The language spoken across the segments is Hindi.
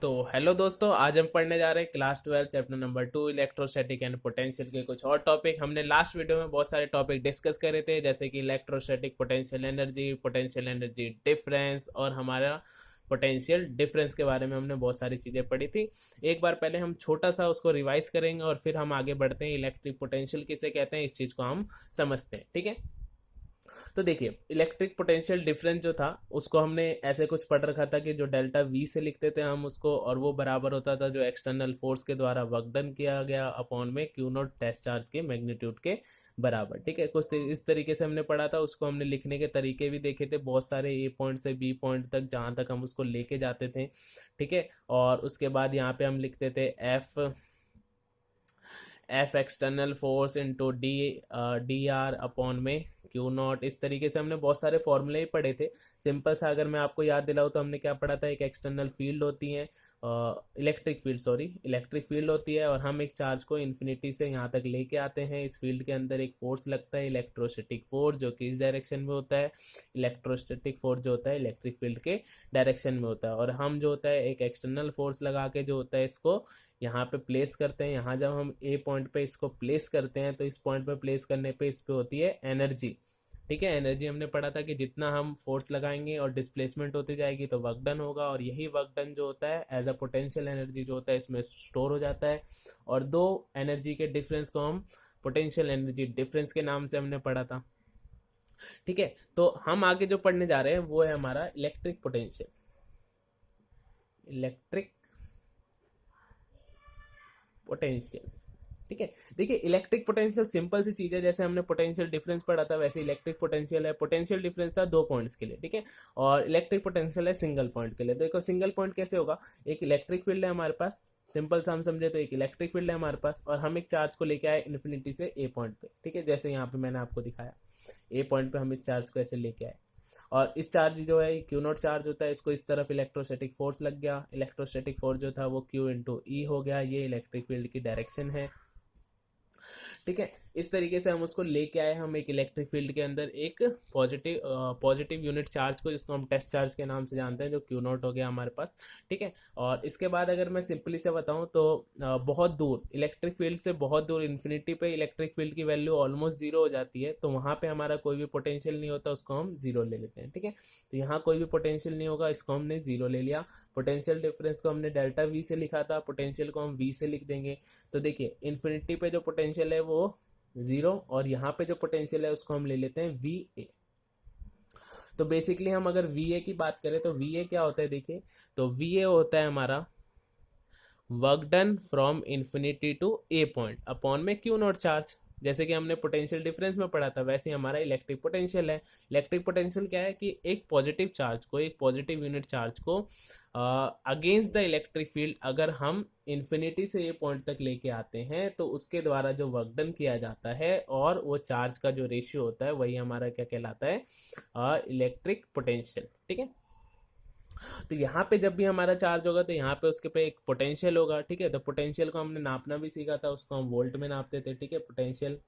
तो हेलो दोस्तों, आज हम पढ़ने जा रहे हैं class 12 chapter number 2 electrostatic and potential के कुछ और टॉपिक। हमने लास्ट वीडियो में बहुत सारे टॉपिक डिस्कस करे थे, जैसे कि इलेक्ट्रोस्टैटिक पोटेंशियल एनर्जी डिफरेंस और हमारा पोटेंशियल डिफरेंस के बारे में हमने बहुत सारी चीज़ें पढ़ी थी। एक बार पहले हम छोटा सा उसको रिवाइज करेंगे और फिर हम आगे बढ़ते हैं। इलेक्ट्रिक पोटेंशियल किसे कहते हैं, इस चीज़ को हम समझते हैं। ठीक है, तो देखिए इलेक्ट्रिक पोटेंशियल डिफरेंस जो था उसको हमने ऐसे कुछ पढ़ रखा था कि जो डेल्टा वी से लिखते थे हम उसको, और वो बराबर होता था जो एक्सटर्नल फोर्स के द्वारा वर्क डन किया गया अपॉन में क्यू नॉट टेस्ट चार्ज के मैग्नीट्यूड के बराबर। ठीक है, कुछ इस तरीके से हमने पढ़ा था। उसको हमने लिखने के तरीके भी देखे थे, बहुत सारे ए पॉइंट से बी पॉइंट तक जहाँ तक हम उसको लेके जाते थे। ठीक है, और उसके बाद यहाँ पे हम लिखते थे F external force into D R upon में क्यू नॉट। इस तरीके से हमने बहुत सारे फॉर्मूले ही पढ़े थे। सिंपल सा अगर मैं आपको याद दिलाऊँ तो हमने क्या पढ़ा था, एक एक्सटर्नल फील्ड होती है, इलेक्ट्रिक फील्ड होती है, और हम एक चार्ज को इन्फिनिटी से यहाँ तक लेके आते हैं। इस फील्ड के अंदर एक फोर्स लगता है, इलेक्ट्रोस्टैटिक फोर्स, जो कि इस डायरेक्शन में होता है। इलेक्ट्रोस्टैटिक फोर्स जो होता है इलेक्ट्रिक फील्ड के डायरेक्शन में होता है, और हम जो होता है एक एक्सटर्नल फोर्स लगा के जो होता है इसको यहाँ पे प्लेस करते हैं। यहाँ जब हम ए पॉइंट पे इसको प्लेस करते हैं तो इस पॉइंट पे प्लेस करने पे इस पे होती है एनर्जी। ठीक है, एनर्जी हमने पढ़ा था कि जितना हम फोर्स लगाएंगे और डिस्प्लेसमेंट होती जाएगी तो वर्क डन होगा, और यही वर्क डन जो होता है एज अ पोटेंशियल एनर्जी जो होता है इसमें स्टोर हो जाता है। और दो एनर्जी के डिफरेंस को हम पोटेंशियल एनर्जी डिफरेंस के नाम से हमने पढ़ा था। ठीक है, तो हम आगे जो पढ़ने जा रहे हैं वो है हमारा इलेक्ट्रिक पोटेंशियल। इलेक्ट्रिक पोटेंशियल, ठीक है। देखिए इलेक्ट्रिक पोटेंशियल सिंपल सी चीज है, जैसे हमने पोटेंशियल डिफरेंस पढ़ा था वैसे इलेक्ट्रिक पोटेंशियल है। पोटेंशियल डिफरेंस था 2 पॉइंट्स के लिए, ठीक है, और इलेक्ट्रिक पोटेंशियल है सिंगल पॉइंट के लिए। देखो सिंगल पॉइंट कैसे होगा, एक इलेक्ट्रिक फील्ड है हमारे पास, सिंपल सा हम समझे तो एक इलेक्ट्रिक फील्ड है हमारे पास, और हम एक चार्ज को लेके आए इन्फिनिटी से ए पॉइंट पे। ठीक है, जैसे यहाँ पे मैंने आपको दिखाया, ए पॉइंट पे हम इस चार्ज को ऐसे लेके आए, और इस चार्ज जो है क्यू नॉट चार्ज होता है, इसको इस तरफ इलेक्ट्रोस्टैटिक फोर्स लग गया। इलेक्ट्रोस्टैटिक फोर्स जो था वो क्यू इंटू ई हो गया, ये इलेक्ट्रिक फील्ड की डायरेक्शन है। ठीक है, इस तरीके से हम उसको लेके आए, हम एक इलेक्ट्रिक फील्ड के अंदर एक पॉजिटिव यूनिट चार्ज को, जिसको हम टेस्ट चार्ज के नाम से जानते हैं, जो क्यू नॉट हो गया हमारे पास। ठीक है, और इसके बाद अगर मैं सिंपली से बताऊं तो बहुत दूर इलेक्ट्रिक फील्ड से, बहुत दूर इन्फिनिटी पे इलेक्ट्रिक फील्ड की वैल्यू ऑलमोस्ट जीरो हो जाती है, तो वहां पे हमारा कोई भी पोटेंशियल नहीं होता, उसको हम जीरो ले लेते हैं। ठीक है, तो यहाँ कोई भी पोटेंशियल नहीं होगा, इसको हमने जीरो ले लिया। पोटेंशियल डिफरेंस को हमने डेल्टा वी से लिखा था, पोटेंशियल को हम वी से लिख देंगे। तो देखिए इन्फिनिटी पे जो पोटेंशियल है वो जीरो, और यहाँ पे जो पोटेंशियल है उसको हम ले लेते हैं वी ए। तो बेसिकली हम अगर वी ए की बात करें तो वी ए क्या होता है, देखिए तो वी ए होता है हमारा work done from infinity to a point upon में क्यू नॉट चार्ज। जैसे कि हमने पोटेंशियल डिफरेंस में पढ़ा था वैसे ही हमारा इलेक्ट्रिक पोटेंशियल है। इलेक्ट्रिक पोटेंशियल क्या है कि एक पॉजिटिव चार्ज को, एक पॉजिटिव यूनिट चार्ज को अगेंस्ट द इलेक्ट्रिक फील्ड अगर हम इन्फिनिटी से ए पॉइंट तक लेके आते हैं तो उसके द्वारा जो वर्क डन किया जाता है और वो चार्ज का जो रेशियो होता है वही हमारा क्या कहलाता है, इलेक्ट्रिक पोटेंशियल। ठीक है, तो यहाँ पे जब भी हमारा चार्ज होगा तो यहाँ पे उसके पे एक पोटेंशियल होगा। ठीक है, तो पोटेंशियल को हमने नापना भी सीखा था, उसको हम वोल्ट में नापते थे। ठीक है, पोटेंशियल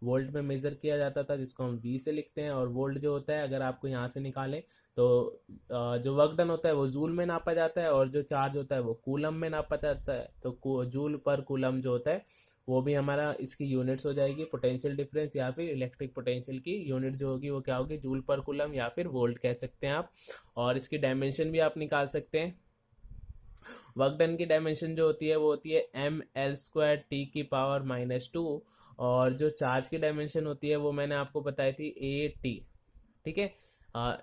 वोल्ट में मेजर किया जाता था, जिसको हम वी से लिखते हैं, और वोल्ट जो होता है अगर आपको यहाँ से निकालें तो जो वर्क डन होता है वो जूल में नापा जाता है, और जो चार्ज होता है वो कूलम में नापा जाता है। तो जूल पर कूलम जो होता है वो भी हमारा इसकी यूनिट्स हो जाएगी। पोटेंशियल डिफरेंस या फिर इलेक्ट्रिक पोटेंशियल की यूनिट जो होगी वो क्या होगी, जूल पर कूलम या फिर वोल्ट कह सकते हैं आप। और इसकी डायमेंशन भी आप निकाल सकते हैं। वर्क डन की डायमेंशन जो होती है वो होती है एम एल स्क्वायर टी की पावर -2, और जो चार्ज की डायमेंशन होती है वो मैंने आपको बताई थी ए टी। ठीक है,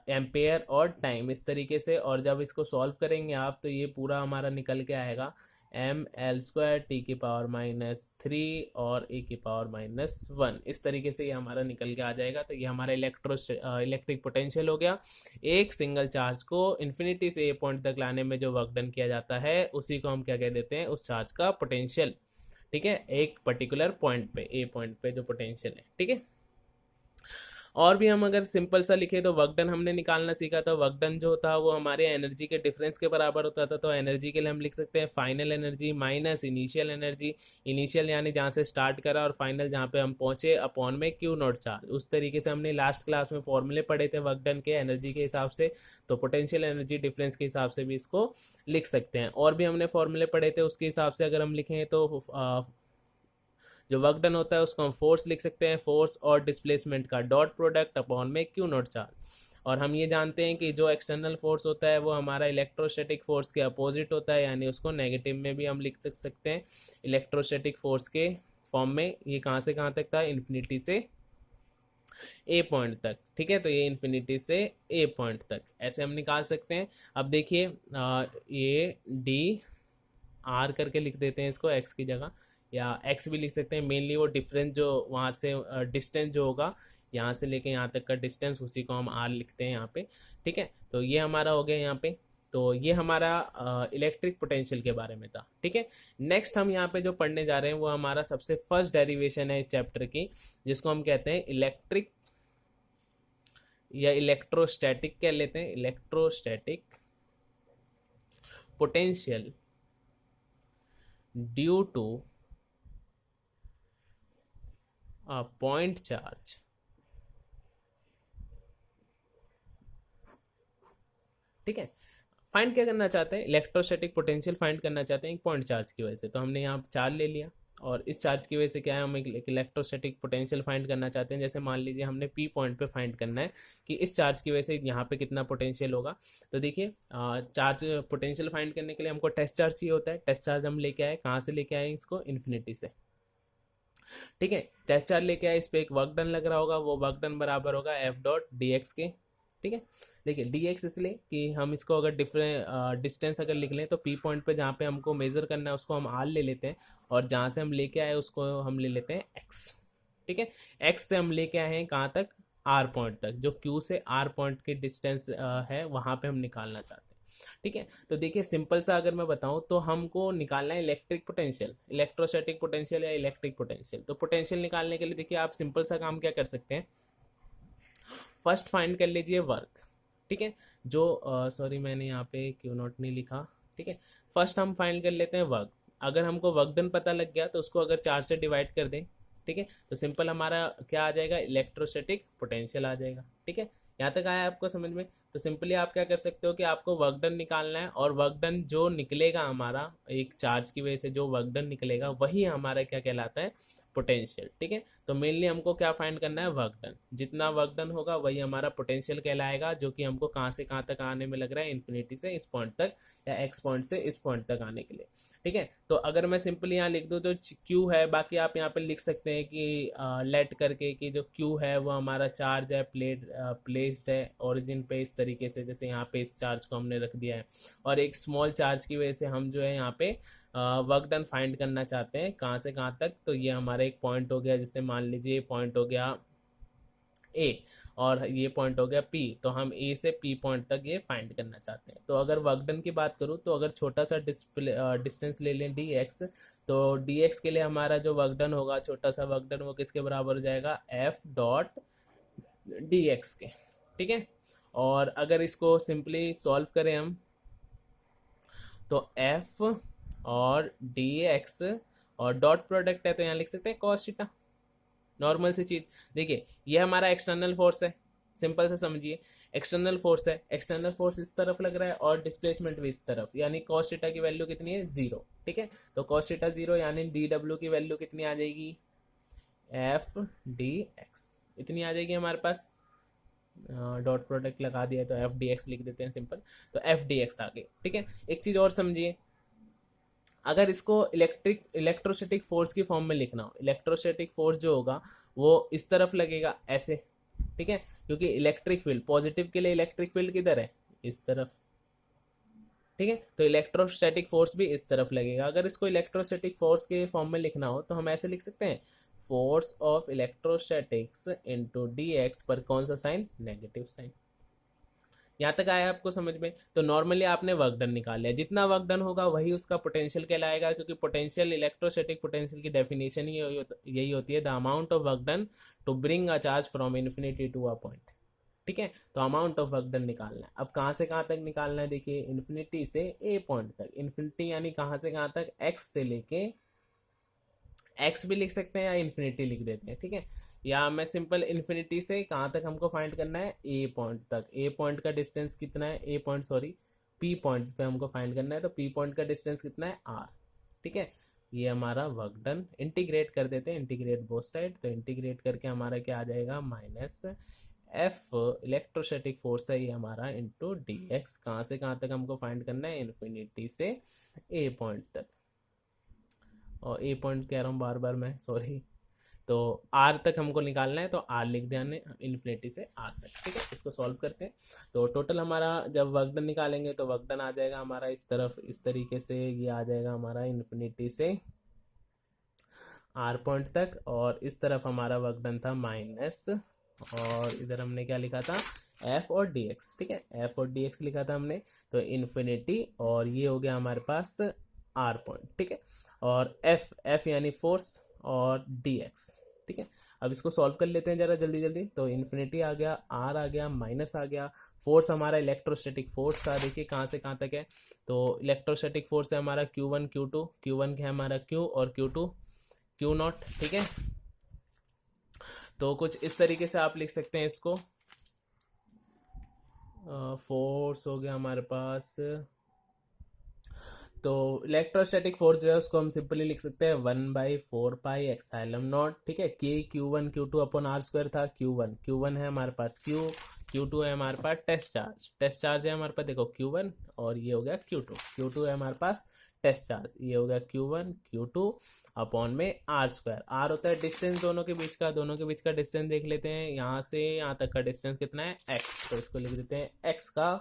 एम्पेयर और टाइम, इस तरीके से। और जब इसको सॉल्व करेंगे आप तो ये पूरा हमारा निकल के आएगा एम एल स्क्वायर टी की पावर -3 और ए की पावर -1। इस तरीके से ये हमारा निकल के आ जाएगा। तो ये हमारा इलेक्ट्रिक पोटेंशियल हो गया। एक सिंगल चार्ज को इन्फिनिटी से ए पॉइंट तक लाने में जो वर्क डन किया जाता है उसी को हम क्या कह देते हैं, उस चार्ज का पोटेंशियल। ठीक है, एक पर्टिकुलर पॉइंट पे, ए पॉइंट पे जो पोटेंशियल है। ठीक है, और भी हम अगर सिंपल सा लिखे तो वर्क डन हमने निकालना सीखा था। वर्क डन जो था वो हमारे एनर्जी के डिफरेंस के बराबर होता था। तो एनर्जी के लिए हम लिख सकते हैं final energy minus initial energy. Initial यानी जहाँ से स्टार्ट करा और फाइनल जहाँ पे हम पहुंचे अपॉन में क्यू नॉट चार्ज। उस तरीके से हमने लास्ट क्लास में फॉर्मूले पढ़े थे वर्क डन के एनर्जी के हिसाब से। तो पोटेंशियल एनर्जी डिफरेंस के हिसाब से भी इसको लिख सकते हैं। और भी हमने फॉर्मूले पढ़े थे, उसके हिसाब से अगर हम लिखें तो जो वर्क डन होता है उसको हम फोर्स लिख सकते हैं, फोर्स और डिस्प्लेसमेंट का डॉट प्रोडक्ट अपॉन में क्यू नॉट चार्ज। और हम ये जानते हैं कि जो एक्सटर्नल फोर्स होता है वो हमारा इलेक्ट्रोस्टैटिक फोर्स के अपोजिट होता है, यानी उसको नेगेटिव में भी हम लिख सकते हैं इलेक्ट्रोस्टैटिक फोर्स के फॉर्म में। ये कहाँ से कहाँ तक था, इन्फिनिटी से ए पॉइंट तक। ठीक है, तो ये इन्फिनिटी से ए पॉइंट तक ऐसे हम निकाल सकते हैं। अब देखिए ये डी आर करके लिख देते हैं इसको एक्स की जगह, या एक्स भी लिख सकते हैं। मेनली वो डिफरेंस जो वहाँ से डिस्टेंस जो होगा यहाँ से लेके यहाँ तक का डिस्टेंस, उसी को हम आर लिखते हैं यहाँ पे। ठीक है, तो ये हमारा हो गया यहाँ पे। तो ये हमारा इलेक्ट्रिक पोटेंशियल के बारे में था। ठीक है, नेक्स्ट हम यहाँ पे जो पढ़ने जा रहे हैं वो हमारा सबसे फर्स्ट डेरिवेशन है इस चैप्टर की, जिसको हम कहते हैं इलेक्ट्रिक या इलेक्ट्रोस्टैटिक कह लेते हैं, electrostatic potential due two point charge. ठीक है, फाइंड क्या करना चाहते हैं, इलेक्ट्रोस्टैटिक पोटेंशियल फाइंड करना चाहते हैं एक पॉइंट चार्ज की वजह से। तो हमने यहाँ चार्ज ले लिया और इस चार्ज की वजह से क्या है, हम एक इलेक्ट्रोस्टैटिक पोटेंशियल फाइंड करना चाहते हैं। जैसे मान लीजिए हमने पी पॉइंट पे फाइंड करना है कि इस चार्ज की वजह से यहाँ पे कितना पोटेंशियल होगा। तो देखिए चार्ज पोटेंशियल फाइंड करने के लिए हमको टेस्ट चार्ज चाहिए होता है। टेस्ट चार्ज हम लेके आए, कहाँ से लेके आए इसको, इन्फिनिटी से। ठीक है, टेस्ट चार्ज लेके आए, इस पर एक वर्क डन लग रहा होगा, वो वर्क डन बराबर होगा एफ डॉट डी एक्स के। ठीक है, देखिए डी एक्स इसलिए कि हम इसको अगर डिफरेंट डिस्टेंस अगर लिख लें तो पी पॉइंट पे जहाँ पे हमको मेजर करना है उसको हम आर ले लेते हैं, और जहाँ से हम लेके आए उसको हम ले लेते हैं एक्स। ठीक है, एक्स से हम लेके आए हैं कहाँ तक, आर पॉइंट तक, जो क्यू से आर पॉइंट की डिस्टेंस है वहाँ पे हम निकालना चाहते हैं। ठीक है, तो देखिए सिंपल सा अगर मैं बताऊं तो हमको निकालना है इलेक्ट्रिक पोटेंशियल, इलेक्ट्रोस्टैटिक पोटेंशियल या इलेक्ट्रिक पोटेंशियल। तो पोटेंशियल निकालने के लिए देखिए आप सिंपल सा काम क्या कर सकते हैं, फर्स्ट फाइंड कर लीजिए वर्क। ठीक है, जो सॉरी मैंने यहाँ पे क्यू नॉट नहीं लिखा। ठीक है, फर्स्ट हम फाइंड कर लेते हैं वर्क। अगर हमको वर्क डन पता लग गया तो उसको अगर 4 से डिवाइड कर दें, ठीक है, तो सिंपल हमारा क्या आ जाएगा, इलेक्ट्रोस्टैटिक पोटेंशियल आ जाएगा। ठीक है, यहाँ तक आया आपको समझ में। तो सिंपली आप क्या कर सकते हो कि आपको वर्क डन निकालना है, और वर्क डन जो निकलेगा हमारा एक चार्ज की वजह से जो वर्क डन निकलेगा वही हमारा क्या कहलाता है, पोटेंशियल। ठीक है, तो मेनली हमको क्या फाइंड करना है, वर्क डन। जितना वर्क डन होगा वही हमारा पोटेंशियल कहलाएगा, जो कि हमको कहाँ से कहाँ तक आने में लग रहा है, इन्फिनिटी से इस पॉइंट तक, या एक्स पॉइंट से इस पॉइंट तक आने के लिए। ठीक है, तो अगर मैं सिंपली यहाँ लिख दूँ तो क्यू है, बाकी आप यहाँ पे लिख सकते हैं कि लेट करके कि जो क्यू है वो हमारा चार्ज है, प्लेस्ड है ओरिजिन पे इस तरीके से, जैसे यहाँ पे इस चार्ज को हमने रख दिया है, और एक स्मॉल चार्ज की वजह से हम जो है यहाँ पे वर्क डन फाइंड करना चाहते हैं कहाँ से कहाँ तक। तो ये हमारा एक पॉइंट हो गया, जैसे मान लीजिए पॉइंट हो गया ए और ये पॉइंट हो गया पी, तो हम ए से पी पॉइंट तक ये फाइंड करना चाहते हैं। तो अगर वर्क डन की बात करूँ तो अगर छोटा सा डिस्टेंस ले लें डी एक्स, तो डी एक्स के लिए हमारा जो वर्क डन होगा, छोटा सा वर्क डन, वो किसके बराबर हो जाएगा, एफ डॉट डी एक्स के। ठीक है, और अगर इसको सिंपली सॉल्व करें हम तो एफ और डी एक्स और डॉट प्रोडक्ट है तो यहाँ लिख सकते हैं कॉस थीटा, नॉर्मल सी चीज। देखिए ये हमारा एक्सटर्नल फोर्स है, सिंपल से समझिए, एक्सटर्नल फोर्स है, एक्सटर्नल फोर्स इस तरफ लग रहा है और डिस्प्लेसमेंट भी इस तरफ, यानी कॉस थीटा की वैल्यू कितनी है, 0। ठीक है, तो कॉस थीटा 0 यानी डी डब्ल्यू की वैल्यू कितनी आ जाएगी, एफ डी एक्स इतनी आ जाएगी हमारे पास। डॉट प्रोडक्ट लगा दिया तो एफ डी एक्स लिख देते हैं सिंपल, तो एफ डी एक्स आ गई। ठीक है, एक चीज और समझिए, अगर इसको इलेक्ट्रोस्टैटिक फोर्स की फॉर्म में लिखना हो, इलेक्ट्रोस्टैटिक फोर्स जो होगा वो इस तरफ लगेगा ऐसे। ठीक है, क्योंकि इलेक्ट्रिक फील्ड पॉजिटिव के लिए इलेक्ट्रिक फील्ड किधर है, इस तरफ। ठीक है, तो इलेक्ट्रोस्टैटिक फोर्स भी इस तरफ लगेगा। अगर इसको इलेक्ट्रोस्टैटिक फोर्स के फॉर्म में लिखना हो तो हम ऐसे लिख सकते हैं, force of electrostatics into D x, पर कौन सा साइन, नेगेटिव साइन। यहाँ तक आया आपको समझ में? तो नॉर्मली आपने वर्क डन निकाल लिया, जितना वर्क डन होगा वही उसका पोटेंशियल कहलाएगा, क्योंकि पोटेंशियल, इलेक्ट्रोस्टैटिक पोटेंशियल की डेफिनेशन ही यही होती है, the amount of work done to bring a charge from infinity to a point. ठीक है, तो अमाउंट ऑफ वर्क डन निकालना है। अब कहाँ से कहाँ तक निकालना है, देखिए इन्फिनिटी से ए पॉइंट तक। इन्फिनिटी यानी कहाँ से कहाँ तक, एक्स से लेके, एक्स भी लिख सकते हैं या इन्फिनिटी लिख देते हैं, ठीक है। या मैं सिंपल इन्फिनिटी से कहाँ तक हमको फाइंड करना है, ए पॉइंट तक। ए पॉइंट का डिस्टेंस कितना है, ए पॉइंट सॉरी पी पॉइंट पे हमको फाइंड करना है, तो पी पॉइंट का डिस्टेंस कितना है, आर। ठीक है, ये हमारा वर्क डन। इंटीग्रेट कर देते हैं, इंटीग्रेट बोथ साइड, तो इंटीग्रेट करके हमारा क्या आ जाएगा, माइनस एफ इलेक्ट्रोस्टैटिक फोर्स है ये हमारा, इंटू डी एक्स। कहाँ से कहाँ तक हमको फाइंड करना है, इन्फिनिटी से ए पॉइंट तक। और ए पॉइंट कह रहा हूँ बार बार मैं, सॉरी। तो आर तक हमको निकालना है, तो आर लिख दिया हमने, इन्फिनिटी से आर तक। ठीक है, इसको सॉल्व करते हैं। तो टोटल हमारा जब वर्क डन निकालेंगे तो वर्क डन आ जाएगा हमारा इस तरफ, इस तरीके से ये आ जाएगा हमारा इन्फिनिटी से आर पॉइंट तक, और इस तरफ हमारा वर्क डन था माइनस, और इधर हमने क्या लिखा था, एफ और डी एक्स। ठीक है, एफ और डी एक्स लिखा था हमने, तो इन्फिनिटी, और ये हो गया हमारे पास आर पॉइंट। ठीक है, और एफ, एफ यानी फोर्स, और डी एक्स। ठीक है, अब इसको सॉल्व कर लेते हैं जरा जल्दी जल्दी। तो इन्फिनिटी आ गया, आर आ गया, माइनस आ गया, फोर्स हमारा इलेक्ट्रोस्टैटिक फोर्स था, देखिए कहाँ से कहाँ तक है। तो इलेक्ट्रोस्टैटिक फोर्स है हमारा Q1 Q2, Q1 है हमारा Q और Q2 Q नॉट। ठीक है, तो कुछ इस तरीके से आप लिख सकते हैं इसको। फोर्स हो गया हमारे पास, तो इलेक्ट्रोस्टैटिक फोर्स जो है उसको हम सिंपली लिख सकते हैं 1/4 पाई एक्साइलम नॉट। ठीक है, के Q1 Q2 upon are square था। Q1 है हमारे पास, Q2 है हमारे पास टेस्ट चार्ज, टेस्ट चार्ज है हमारे पास, देखो Q1, और ये हो गया Q2 है हमारे पास टेस्ट चार्ज, ये हो गया Q1 Q2 अपॉन में आर स्क्वायर। आर होता है डिस्टेंस दोनों के बीच का, दोनों के बीच का डिस्टेंस देख लेते हैं, यहाँ से यहाँ तक का डिस्टेंस कितना है, एक्स, तो इसको लिख देते हैं एक्स का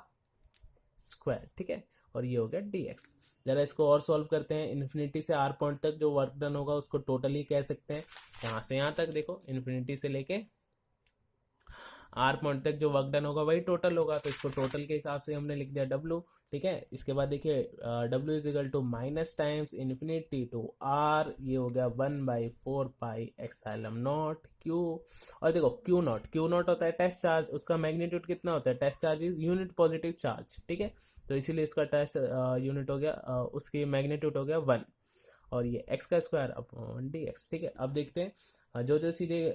स्क्वायर। ठीक है, और ये हो गया डी एक्स। जरा इसको और सॉल्व करते हैं। इन्फिनिटी से आर पॉइंट तक जो वर्क डन होगा उसको टोटली कह सकते हैं, यहाँ से यहाँ तक देखो, इन्फिनिटी से लेके आर पॉइंट तक जो वर्क डन होगा वही टोटल होगा, तो इसको टोटल के हिसाब से हमने लिख दिया W। ठीक है, इसके बाद देखिए W is equal to minus times infinity to r, ये हो गया 1/4 पाई एक्साइलम नॉट Q। और देखो Q नॉट होता है टेस्ट चार्ज, उसका मैग्नीट्यूड कितना होता है, test charge is unit positive charge. ठीक है, तो इसीलिए इसका टेस्ट यूनिट हो गया, उसकी मैग्नीट्यूड हो गया 1, और ये एक्स का स्क्वायर अपॉन डी एक्स। ठीक है, अब देखते हैं जो जो चीज़ें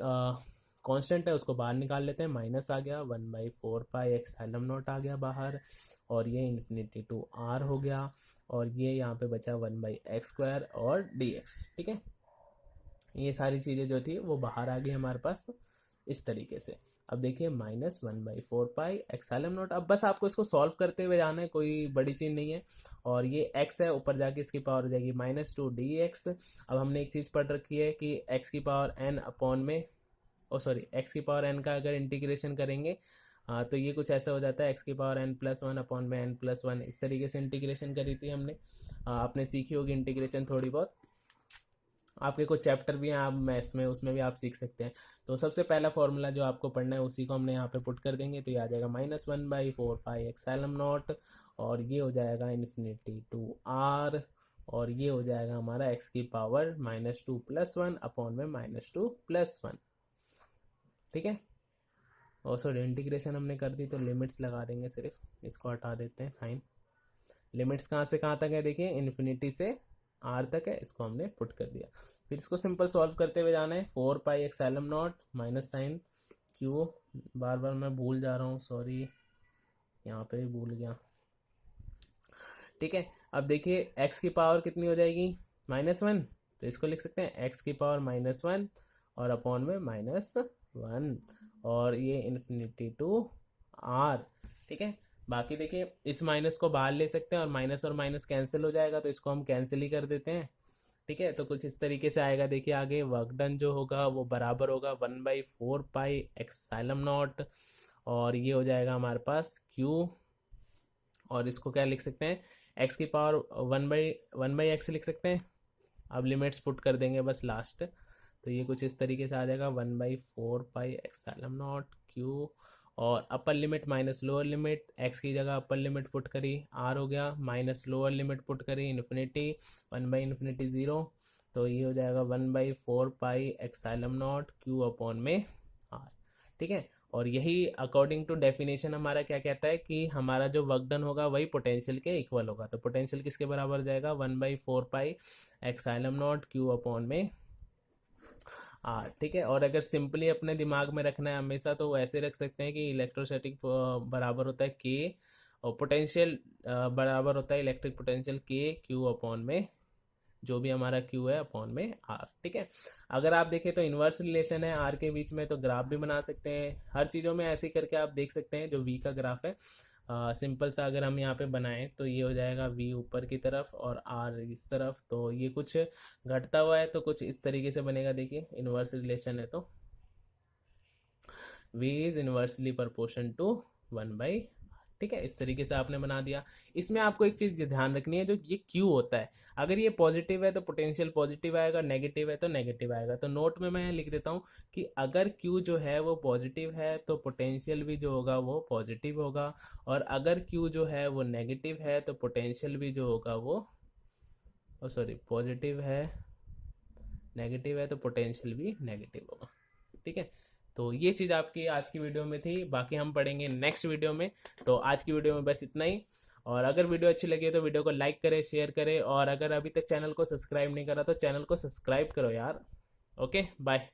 कांस्टेंट है उसको बाहर निकाल लेते हैं। माइनस आ गया, 1/4 पाई एक्साइलम नॉट आ गया बाहर, और ये इन्फिनिटी टू आर हो गया, और ये यहाँ पे बचा 1/x² और dx। ठीक है, ये सारी चीज़ें जो थी वो बाहर आ गई हमारे पास इस तरीके से। अब देखिए -1/4 पाई एक्साइलम नॉट। अब बस आपको इसको सॉल्व करते हुए जाना है, कोई बड़ी चीज़ नहीं है। और ये x है, ऊपर जाके इसकी पावर हो जाएगी -2dx। अब हमने एक चीज़ पढ़ रखी है कि x की पावर n अपॉन में, x की पावर n का अगर इंटीग्रेशन करेंगे तो ये कुछ ऐसा हो जाता है, x की पावर n+1 अपॉन में n+1, इस तरीके से इंटीग्रेशन करी थी हमने। आपने सीखी होगी इंटीग्रेशन थोड़ी बहुत, आपके कुछ चैप्टर भी हैं आप मैथ्स में, उसमें भी आप सीख सकते हैं। तो सबसे पहला फॉर्मूला जो आपको पढ़ना है उसी को हमने यहाँ पे पुट कर देंगे, तो ये आ जाएगा -1/4 पाई एक्साइलम नॉट, और ये हो जाएगा इन्फिनिटी टू आर, और ये हो जाएगा हमारा x की पावर -2+1 अपॉन में -2+1। ठीक है, और सॉरी इंटीग्रेशन हमने कर दी, तो लिमिट्स लगा देंगे, सिर्फ इसको हटा देते हैं साइन। लिमिट्स कहाँ से कहाँ तक है, देखिए इन्फिनिटी से आर तक है, इसको हमने पुट कर दिया। फिर इसको सिंपल सॉल्व करते हुए जाना है। 4 पाई एक्साइलम नॉट माइनस साइन क्यू, बार बार मैं भूल जा रहा हूँ, सॉरी यहाँ पे भी भूल गया। ठीक है, अब देखिए x की पावर कितनी हो जाएगी, -1, तो इसको लिख सकते हैं x की पावर -1 और अपॉन में -1, और ये इन्फिनिटी टू आर। ठीक है, बाकी देखिए इस माइनस को बाहर ले सकते हैं, और माइनस कैंसिल हो जाएगा, तो इसको हम कैंसिल ही कर देते हैं। ठीक है, तो कुछ इस तरीके से आएगा। देखिए आगे वर्क डन जो होगा वो बराबर होगा 1/4 पाई एक्साइलम नॉट, और ये हो जाएगा हमारे पास Q, और इसको क्या लिख सकते हैं, x की पावर 1/x लिख सकते हैं। अब लिमिट्स पुट कर देंगे बस लास्ट, तो ये कुछ इस तरीके से आ जाएगा 1/4 पाई एक्साइलम नॉट Q, और upper limit minus lower limit, x की जगह अपर लिमिट पुट करी आर हो गया, माइनस लोअर लिमिट पुट करी इन्फिनिटी, 1/∞ 0, तो ये हो जाएगा 1/4 पाई एक्साइलम नॉट क्यू अपॉन में आर। ठीक है, और यही अकॉर्डिंग टू डेफिनेशन हमारा क्या कहता है कि हमारा जो वर्क डन होगा वही पोटेंशियल के इक्वल होगा। तो पोटेंशियल किसके बराबर जाएगा, 1/4 पाई एक्साइलम नॉट क्यू अपॉन में आर। ठीक है, और अगर सिंपली अपने दिमाग में रखना है हमेशा तो ऐसे रख सकते हैं कि इलेक्ट्रोस्टैटिक बराबर होता है के, और पोटेंशियल बराबर होता है इलेक्ट्रिक पोटेंशियल के क्यू अपॉन में जो भी हमारा क्यू है अपॉन में आर। ठीक है, अगर आप देखें तो इन्वर्स रिलेशन है आर के बीच में, तो ग्राफ भी बना सकते हैं। हर चीज़ों में ऐसे ही करके आप देख सकते हैं। जो वी का ग्राफ है सिंपल सा अगर हम यहाँ पे बनाएं तो ये हो जाएगा वी ऊपर की तरफ और आर इस तरफ, तो ये कुछ घटता हुआ है तो कुछ इस तरीके से बनेगा। देखिए इन्वर्स रिलेशन है तो V is inversely proportion to 1/। ठीक है, इस तरीके से आपने बना दिया। इसमें आपको एक चीज ध्यान रखनी है, जो ये क्यू होता है अगर ये पॉजिटिव है तो पोटेंशियल पॉजिटिव आएगा, नेगेटिव है तो नेगेटिव आएगा। तो नोट में मैं लिख देता हूँ कि अगर क्यू जो है वो पॉजिटिव है तो पोटेंशियल भी जो होगा वो पॉजिटिव होगा, और अगर क्यू जो है वो नेगेटिव है तो पोटेंशियल भी जो होगा वो सॉरी पॉजिटिव है, नेगेटिव है तो पोटेंशियल भी नेगेटिव होगा। ठीक है, तो ये चीज़ आपकी आज की वीडियो में थी, बाकी हम पढ़ेंगे नेक्स्ट वीडियो में। तो आज की वीडियो में बस इतना ही, और अगर वीडियो अच्छी लगी है तो वीडियो को लाइक करें, शेयर करें, और अगर अभी तक चैनल को सब्सक्राइब नहीं करा तो चैनल को सब्सक्राइब करो यार। Okay bye.